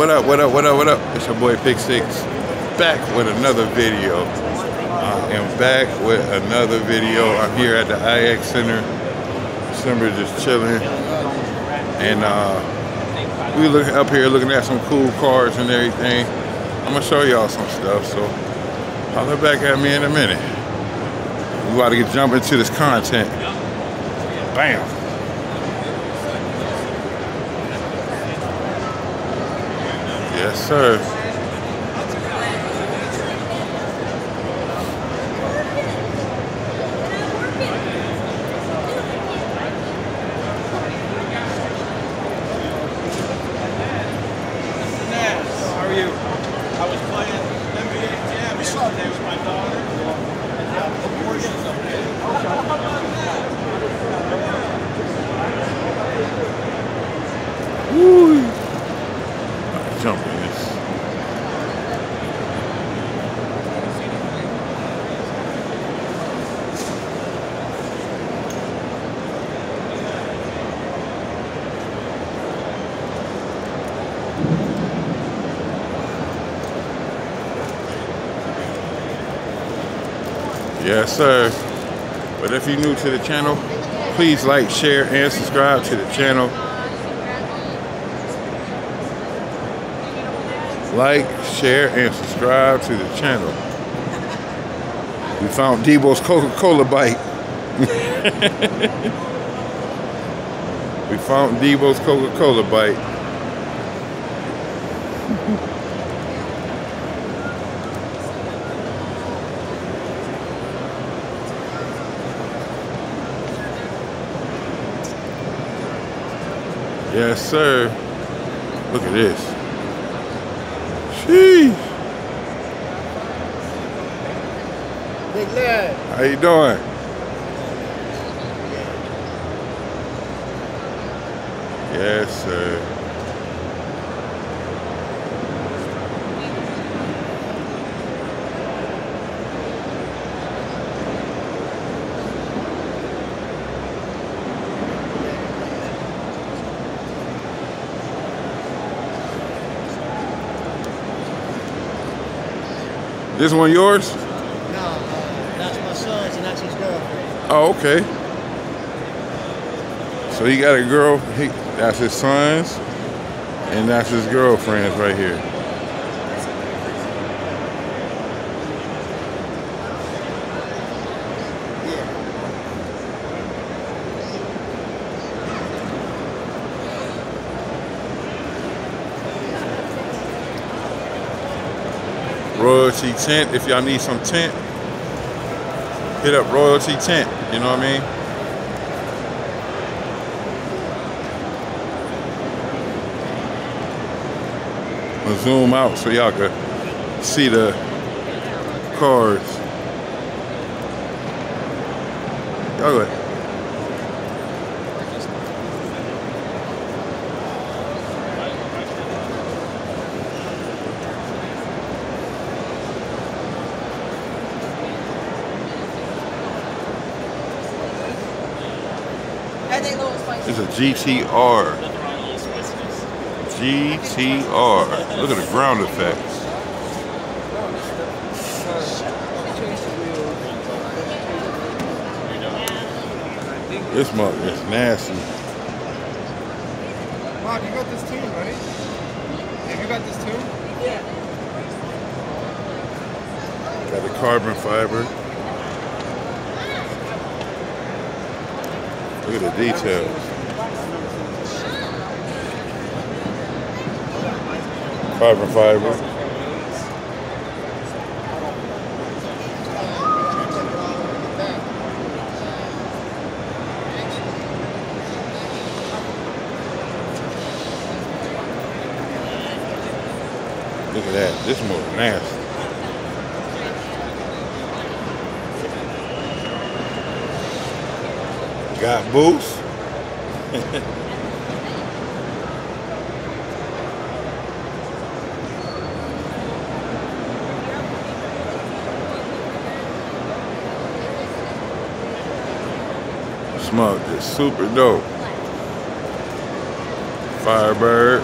What up, what up, what up, what up? It's your boy Pick Six, back with another video. I am back with another video. I'm here at the IX Center. December just chilling. And we look up here looking at some cool cars and everything. I'm gonna show y'all some stuff, so holler back at me in a minute. We about to jump into this content. Bam! Yes, sir. How are you? I was playing NBA Jam yesterday with my daughter. Woo! Jump in this. Yes, sir. But if you're new to the channel, please like, share, and subscribe to the channel. Like, share, and subscribe to the channel. We found Debo's Coca-Cola bite. We found Debo's Coca-Cola bite. Yes, sir. Look at this. Sheesh. Big lad. How you doing? Yes, sir. This one yours? No, that's my son's and that's his girlfriend. Oh, okay. So he got a girl, that's his son's, and that's his girlfriend's right here. Royalty Tent, if y'all need some tent, hit up Royalty Tent, you know what I mean? I'll zoom out so y'all can see the cars. Y'all go ahead. It's a GTR. GTR. Look at the ground effects. This mug is nasty. Mom, you got this too, right? Have you got this too? Yeah. Got the carbon fiber. Look at the details. Carbon fiber. Look at that. This motor nasty. Got boost. Smoke is super dope. Firebird.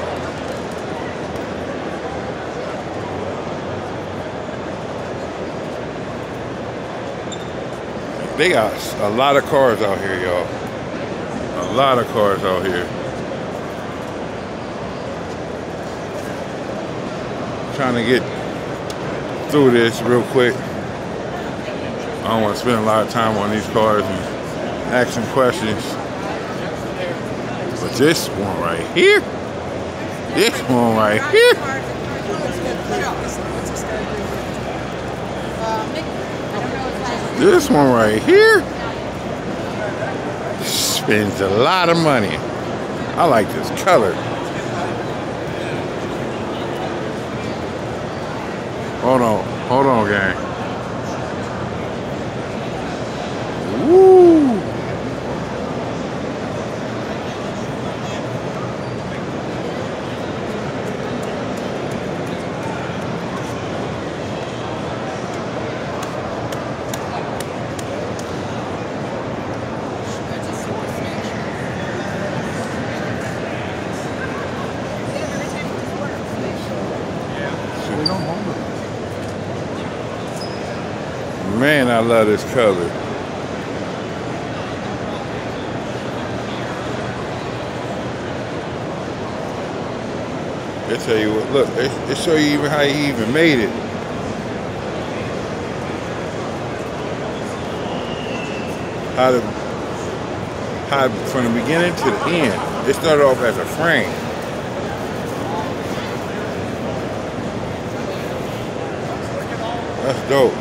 They got a lot of cars out here, y'all. A lot of cars out here. Trying to get through this real quick. I don't want to spend a lot of time on these cars and asking questions. But this one right here, this one right here. This one right here spends a lot of money. I like this color. Hold on, gang. Woo! Man, I love this color. They tell you what, look, they show you even how he even made it. How from the beginning to the end. It started off as a frame. That's dope.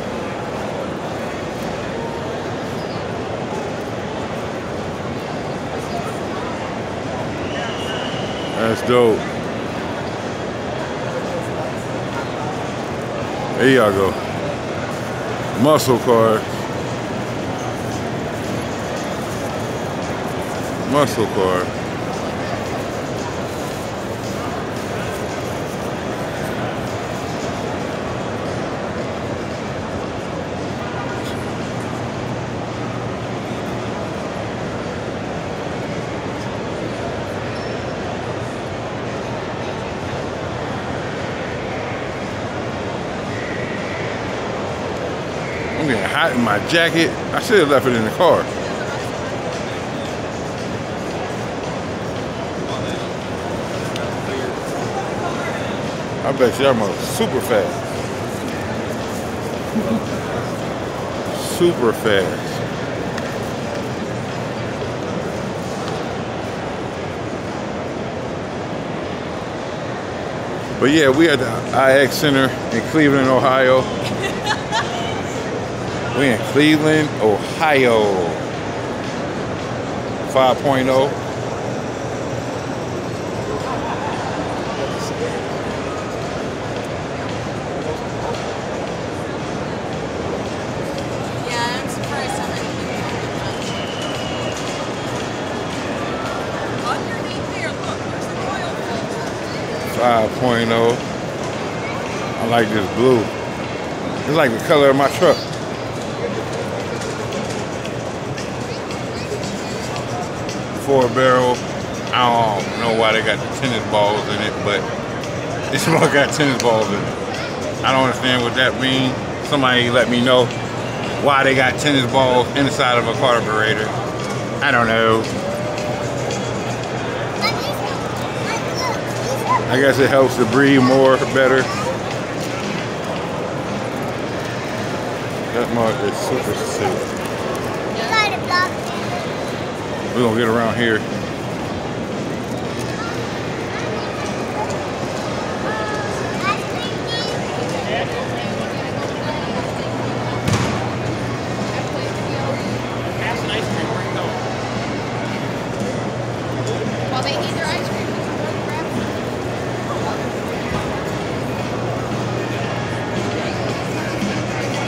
That's dope. There y'all go. Muscle car. Muscle car. I'm getting hot in my jacket. I should have left it in the car. I bet you I'm super fast. Super fast. But yeah, we at the IX Center in Cleveland, Ohio. We in Cleveland, Ohio. 5.0. Yeah, I'm surprised how many people underneath there, look, there's the oil filter. 5.0. I like this blue. It's like the color of my truck. Four barrel. I don't know why they got the tennis balls in it, but this one got tennis balls in it. I don't understand what that means. Somebody let me know why they got tennis balls inside of a carburetor. I don't know. I guess it helps to breathe more, better. That mug is super sick. We're gonna get around here. Well, they need their ice cream.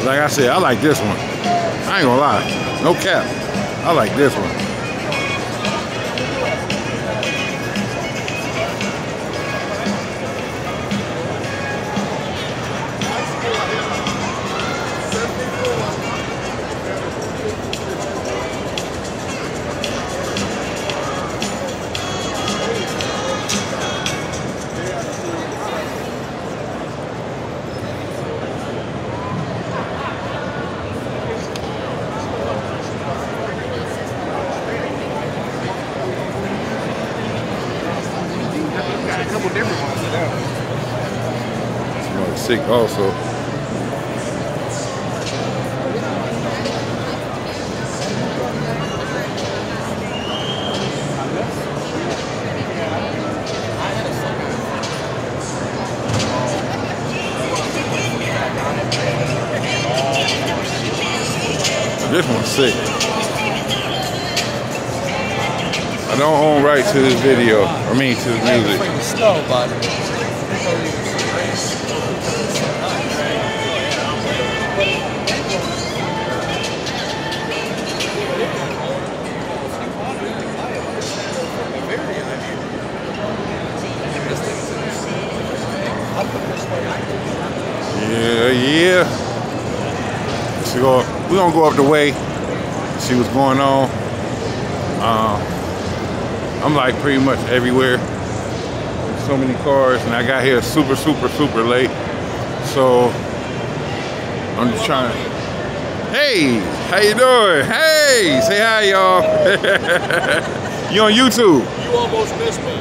Like I said, I like this one. I ain't gonna lie, no cap. I like this one. Smells sick also. This one's sick. I don't own rights to this video. I mean to the music. Slow, bud. Yeah. So we're gonna go up the way, see what's going on. I'm like pretty much everywhere. So many cars, and I got here super late. So I'm just trying to. Hey, how you doing? Hey, say hi, y'all. You on YouTube? You almost missed me.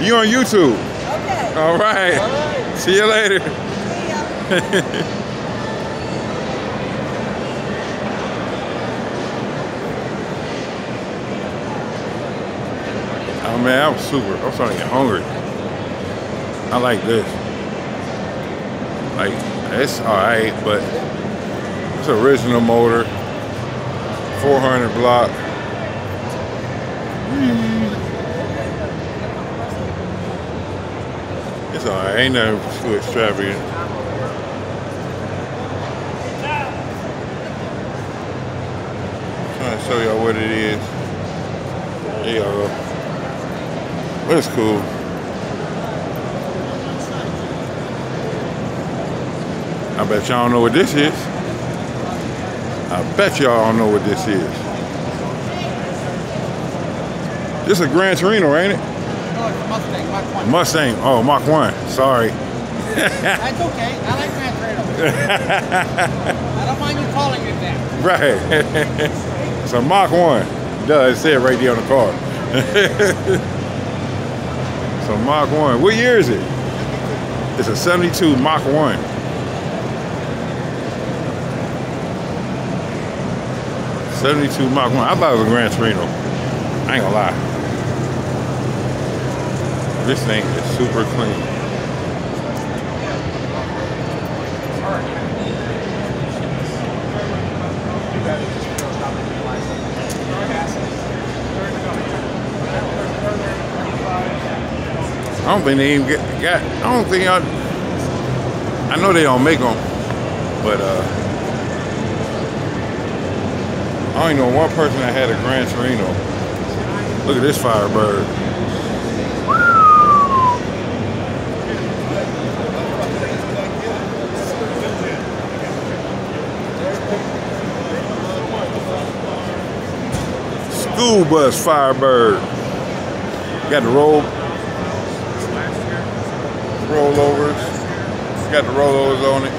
You on YouTube? Okay. All right. All right. See you later. Oh man, I'm starting to get hungry. I like this. Like, it's alright, but it's original motor, 400 block. It's alright, ain't nothing too extravagant. Trying to show y'all what it is. There y'all go. But it's cool. I bet y'all don't know what this is. I bet y'all don't know what this is. This is a Gran Torino, ain't it? No, it's a Mustang, Mach 1. Mustang. Oh, Mach 1. Sorry. That's okay. I like Gran Torino. I don't mind you calling it that. Right. It's a Mach 1. Duh, it said right there on the car. So Mach 1. What year is it? It's a 72 Mach 1. '72 Mach 1. I thought it was a Gran Torino. I ain't gonna lie. This thing is super clean. I don't think they even got. I don't think I know they don't make them, but I only know one person that had a Gran Torino. Look at this Firebird. School bus Firebird. Got the rollovers. Got the rollovers on it.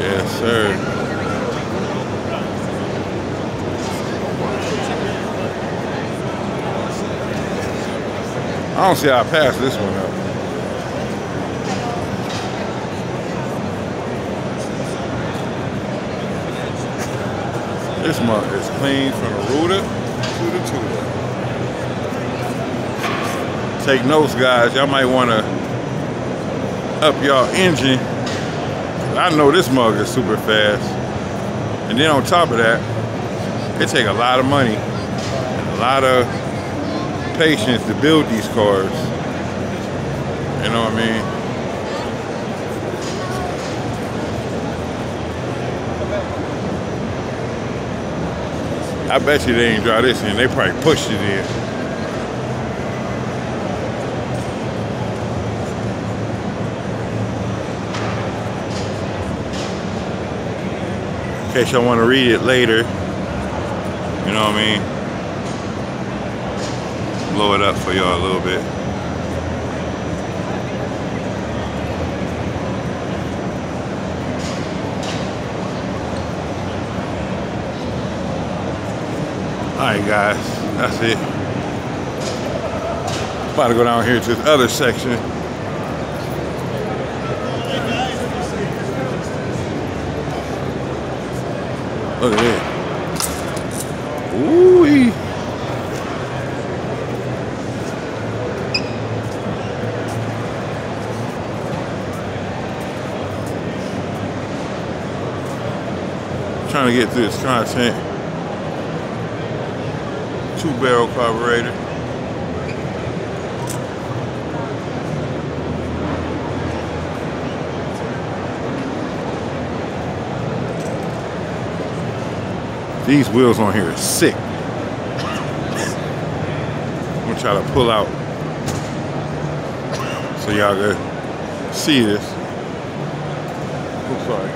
Yes, sir. I don't see how I pass this one up. This mug is clean from the rooter to the tutor. Take notes, guys. Y'all might want to up y'all engine. I know this mug is super fast. And then on top of that, it takes a lot of money and a lot of patience to build these cars. You know what I mean? I bet you they ain't drive this in. They probably pushed it in. in case y'all want to read it later. You know what I mean? Blow it up for y'all a little bit. Alright guys, that's it. About to go down here to this other section. Look at it. Ooh-wee. Trying to get through this content. 2-barrel carburetor. These wheels on here are sick. I'm gonna try to pull out so y'all can see this. I'm sorry.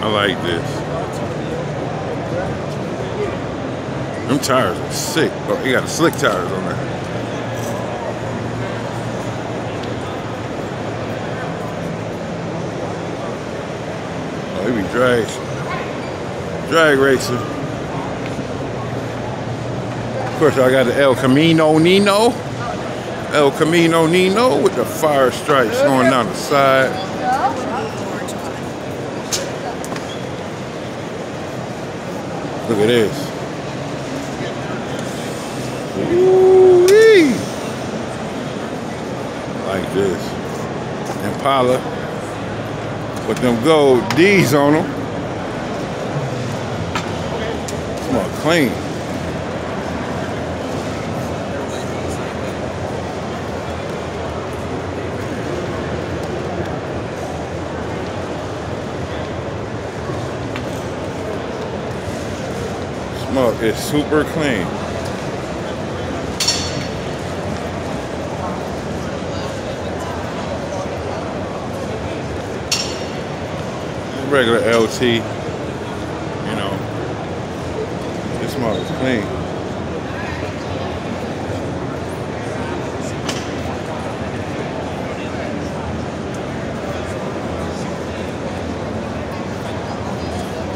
I like this. Them tires are sick. Oh, you got the slick tires on there. Oh, they be drag racing. Of course, I got the El Camino Nino with the fire stripes going down the side. Look at this. Ooh-wee. Like this. Impala with them gold D's on them. Smell clean. Smoke is super clean. Regular LT, you know, this smoke is clean.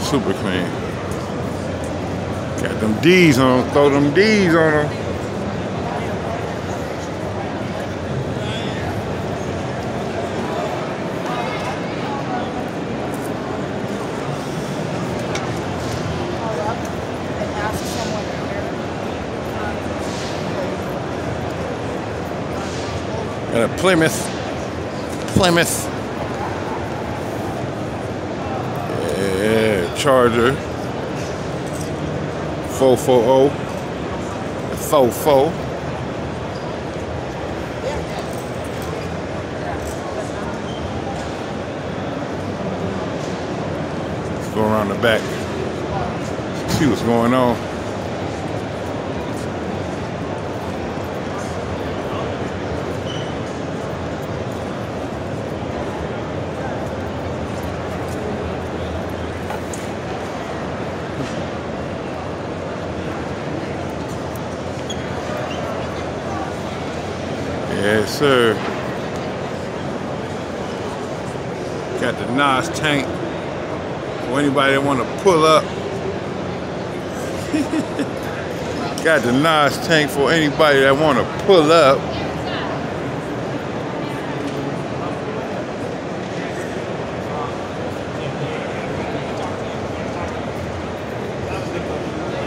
Super clean. Got them D's on them, throw them D's on them. Got a Plymouth. Yeah, Charger. 440. 44. Let's go around the back. See what's going on. Yes, sir. Got the NOS tank for anybody that want to pull up. Got the NOS tank for anybody that want to pull up.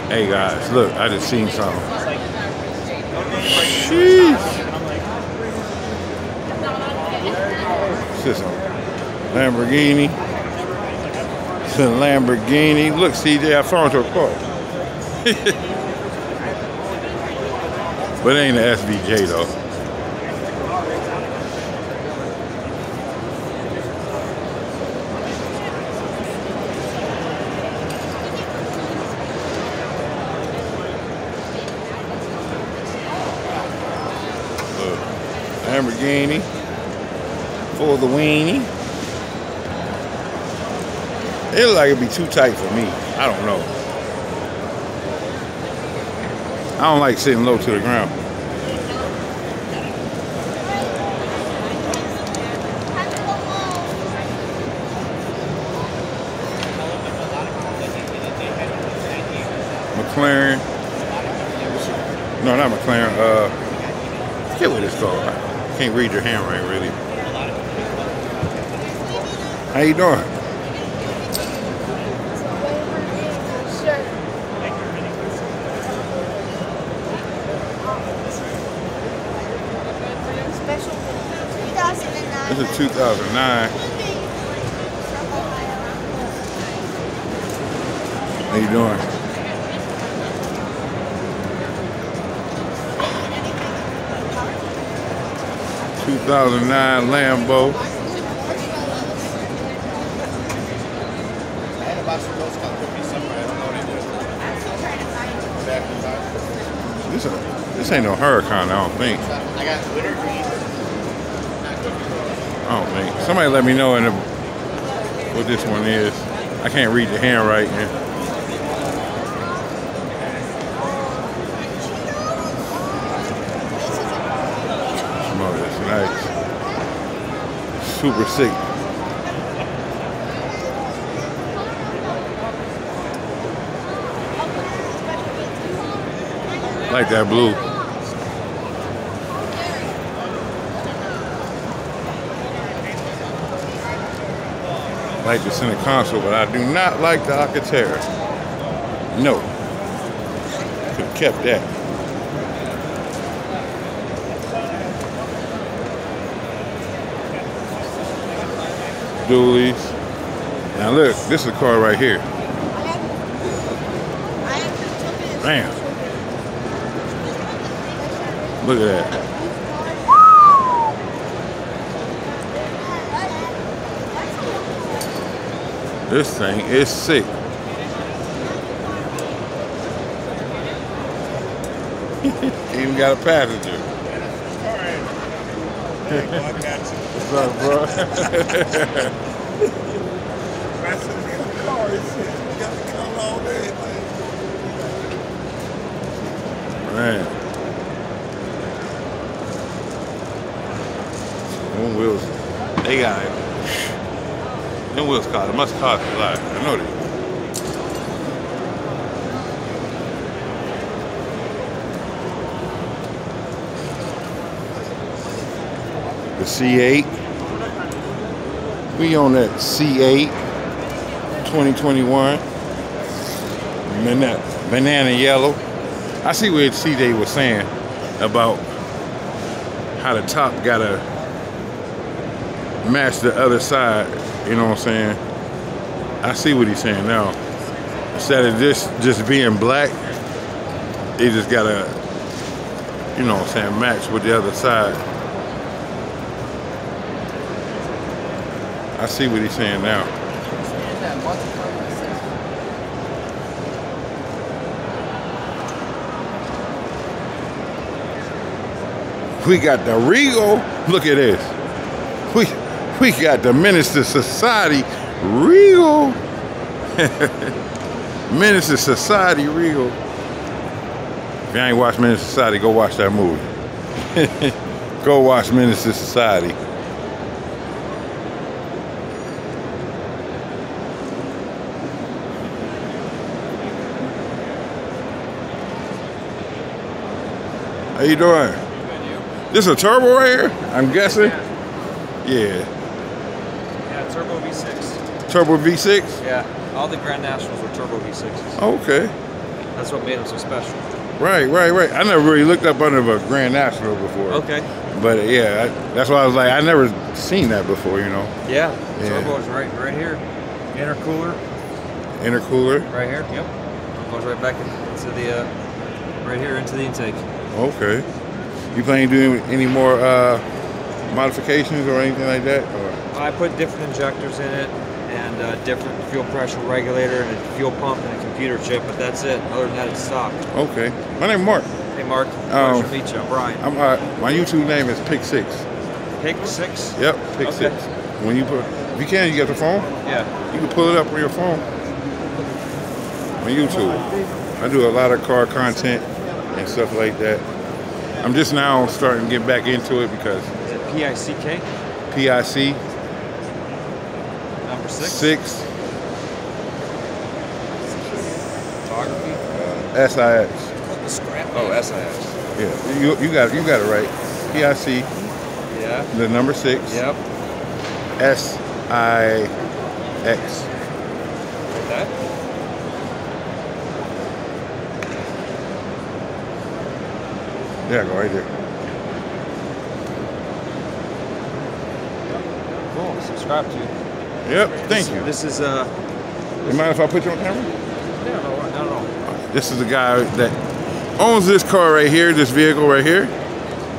Hey guys, look, I just seen something. Sheesh. It's a Lamborghini. It's a Lamborghini. Look, CJ, I found your car. But it ain't an SVJ though. Lamborghini for the weenie. It look like it'd be too tight for me. I don't know. I don't like sitting low to the ground. McLaren. No, not McLaren. I forget what it's called. I can't read your handwriting really. How you doing? This is 2009. How you doing? '2009 Lambo. This ain't no Huracan, I don't think. I got glitter green. I don't think. Somebody let me know what this one is. I can't read the handwriting. Smell this, nice. Super sick. Like that blue. Like the center console, but I do not like the Alcantara. No. Could have kept that. Dualies. Now look, this is a car right here. Damn. Look at that. This thing is sick. Even got a passenger. What's up, bro? Man. Them wheels, they got it. Them wheels cost, it must cost a lot. I know that. The C8. We on that C8 2021. Banana yellow. I see what CJ was saying about how the top gotta match the other side. You know what I'm saying? I see what he's saying now. Instead of this just being black, they just gotta, you know what I'm saying, match with the other side. I see what he's saying now. We got the Regal. Look at this. We got the Menace to Society Regal. Menace to Society Regal. If you ain't watched Menace to Society, go watch that movie. Go watch Menace to Society. How you doing? This is a turbo right here, I'm guessing? Yeah. Yeah, turbo V6. Turbo V6? Yeah, all the Grand Nationals were turbo V6s. Okay. That's what made them so special. Right. I never really looked up under a Grand National before. Okay. But yeah, that's why I was like, I never seen that before, you know? Yeah, turbo is right here. Intercooler. Intercooler? Right here, yep. Goes right back into the, right here into the intake. Okay. You planning to do any more modifications or anything like that? Or? I put different injectors in it and different fuel pressure regulator and a fuel pump and a computer chip, but that's it. Other than that, it's stock. Okay. My name's Mark. Hey, Mark. Pleasure to meet you. I'm Brian. My YouTube name is Pick 6. Pick 6? Yep, pick Okay. 6. When you put, if you can, you got the phone. Yeah. You can pull it up on your phone on YouTube. I do a lot of car content and stuff like that. I'm just now starting to get back into it because Is it PICK? PIC Number 6? 6 Photography? SIX. Oh, SIX. Yeah, you got it right. PIC, Yeah. the number 6. Yep. SIX. Like that? Yeah, go right there. Cool. Subscribe to you. Yep, thank you. This is You mind if I put you on camera? no. This is the guy that owns this car right here, this vehicle right here.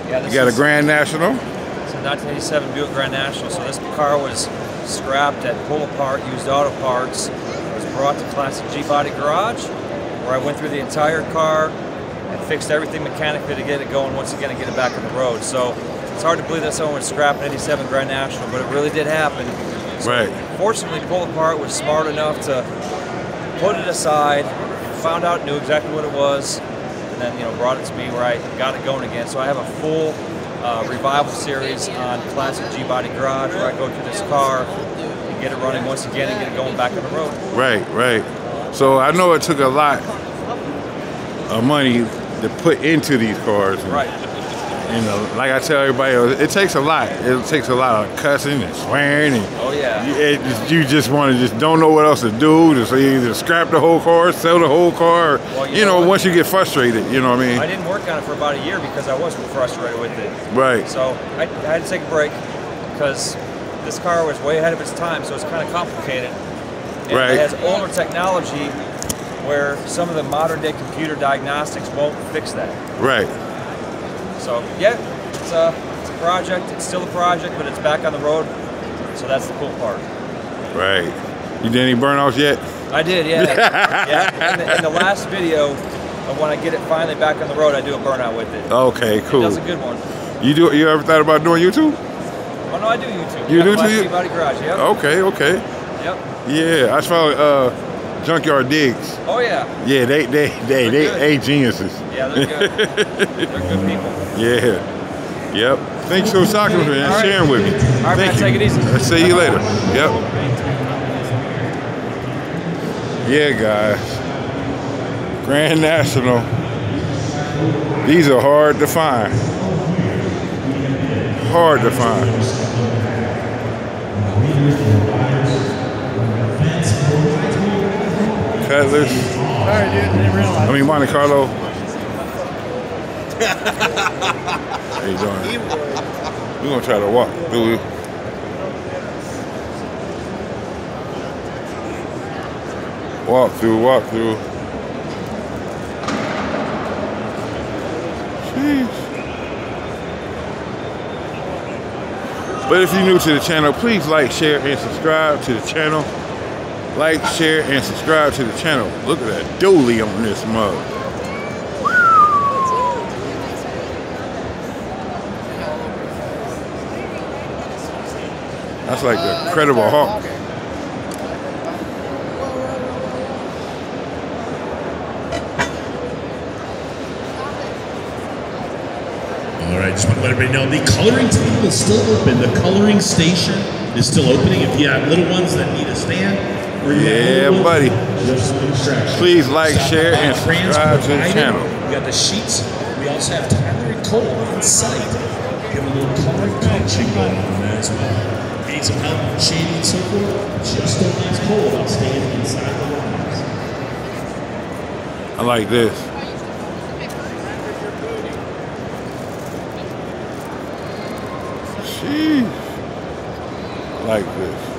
Yeah, You this got a is Grand National. It's a 1987 Buick Grand National. So this car was scrapped at Pull Apart Used Auto Parts. It was brought to Classic G Body Garage, where I went through the entire car and fixed everything mechanically to get it going once again and get it back on the road. So it's hard to believe that someone would scrap an 87 Grand National, but it really did happen. So Right. Fortunately, Pull Apart was smart enough to put it aside, found out, knew exactly what it was, and then brought it to me where I got it going again. So I have a full revival series on Classic G Body Garage where I go through this car and get it running once again and get it going back on the road. Right. So I know it took a lot of money to put into these cars. And, Right. like I tell everybody, it takes a lot. It takes a lot of cussing and swearing, and Oh yeah. you just want to just don't know what else to do. So you either scrap the whole car, sell the whole car. Well, you know what? Once you get frustrated, you know what I mean? I didn't work on it for about a year because I was frustrated with it. Right. So I had to take a break because this car was way ahead of its time, so it's kind of complicated. And Right. It has older technology where some of the modern day computer diagnostics won't fix that. Right. So yeah, it's a project. It's still a project, but it's back on the road. So that's the cool part. Right. You did any burnouts yet? I did, yeah. Yeah. In the last video of when I get it finally back on the road, I do a burnout with it. Okay, It cool. does a good one. You ever thought about doing YouTube? Oh no, I do YouTube. You do Classic too? G Body Garage. Yep. Okay. Yep. Yeah, I saw Junkyard Digs. Oh yeah. Yeah, they geniuses. Yeah, they're good. They're good people. Yeah. Yep. Thanks for talking with me and All right. sharing with me. All right, Thank man, you. take it easy. I'll see you later. Yep. Yeah, guys. Grand National. These are hard to find. Hard to find. Cutlass. Sorry, dude, didn't realize. I mean, Monte Carlo. How you doing? We're gonna try to walk through. Walk through. Jeez. But if you're new to the channel, please like, share, and subscribe to the channel. Like, share, and subscribe to the channel. Look at that dually on this mug. That's like the Incredible Hulk. All right, just want to let everybody know the coloring table is still open. The coloring station is still opening. If you have little ones that need a stand, or you Yeah, have little buddy. ones, there's some instructions. Please like, Stop share, by and subscribe to the Transport channel. Item. We got the sheets. We also have Tyler and Cole on site. We have a little coloring coaching going on there as well. Need some help with shading and so forth? Just don't ask Cole about staying inside the lines. I like this. Jeez. I like this.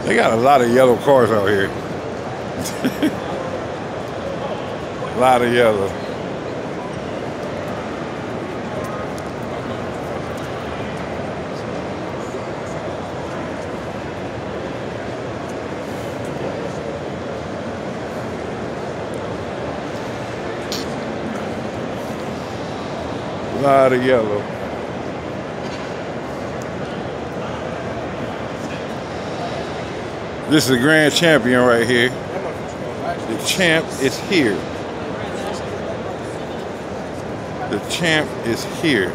They got a lot of yellow cars out here. A lot of yellow. lot of yellow. This is the grand champion right here. The champ is here. The champ is here.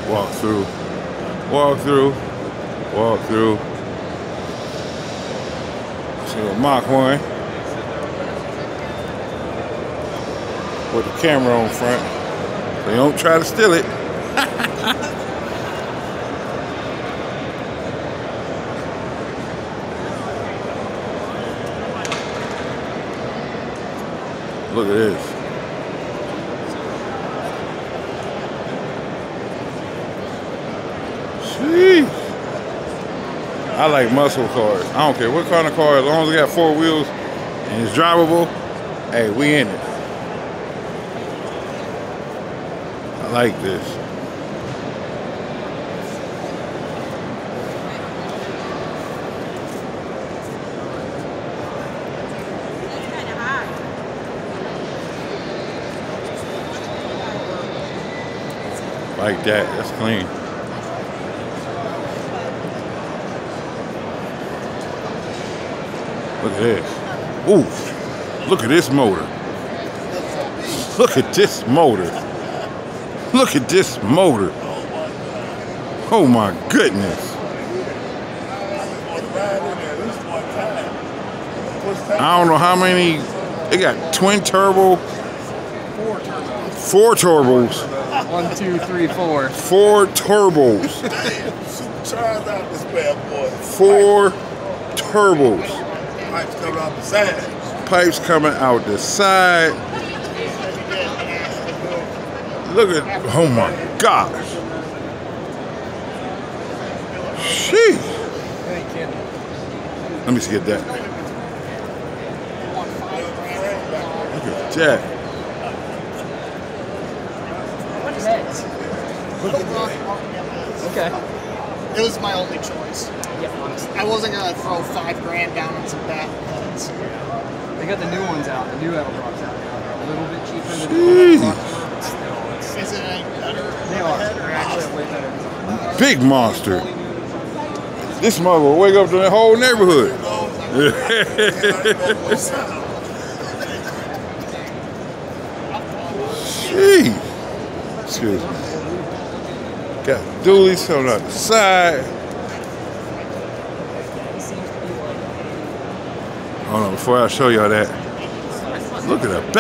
Walk through. Walk through. Walk through. So Mach 1 with the camera on front. So you don't try to steal it. Look at this. Sheesh. I like muscle cars. I don't care what kind of car, as long as it got 4 wheels and it's drivable, hey, we in it. I like this. Like that, that's clean. Look at this. Ooh, look at this motor. Look at this motor. Look at this motor. Oh my goodness. I don't know how many. They got twin turbo. 4 turbos. 1, 2, 3, 4. 4 turbos. Supercharged out this bad boy. 4 turbos. Pipes coming out the side. Pipes coming out the side. Look at, oh my gosh. Sheesh. Let me see that. Look at that. Okay. It was my only choice. Yeah, honestly. I wasn't gonna throw $5,000 down on some bat heads. They got the new ones out. The new Edelbrock's out now. They're a little bit cheaper than the Edelbrock, but still, Is it any better? they are. They're actually way better. Big monster. This mother will wake up to the whole neighborhood. Jeez. Excuse me. Got dualies coming out the side. Hold on, before I show y'all that, look at that back.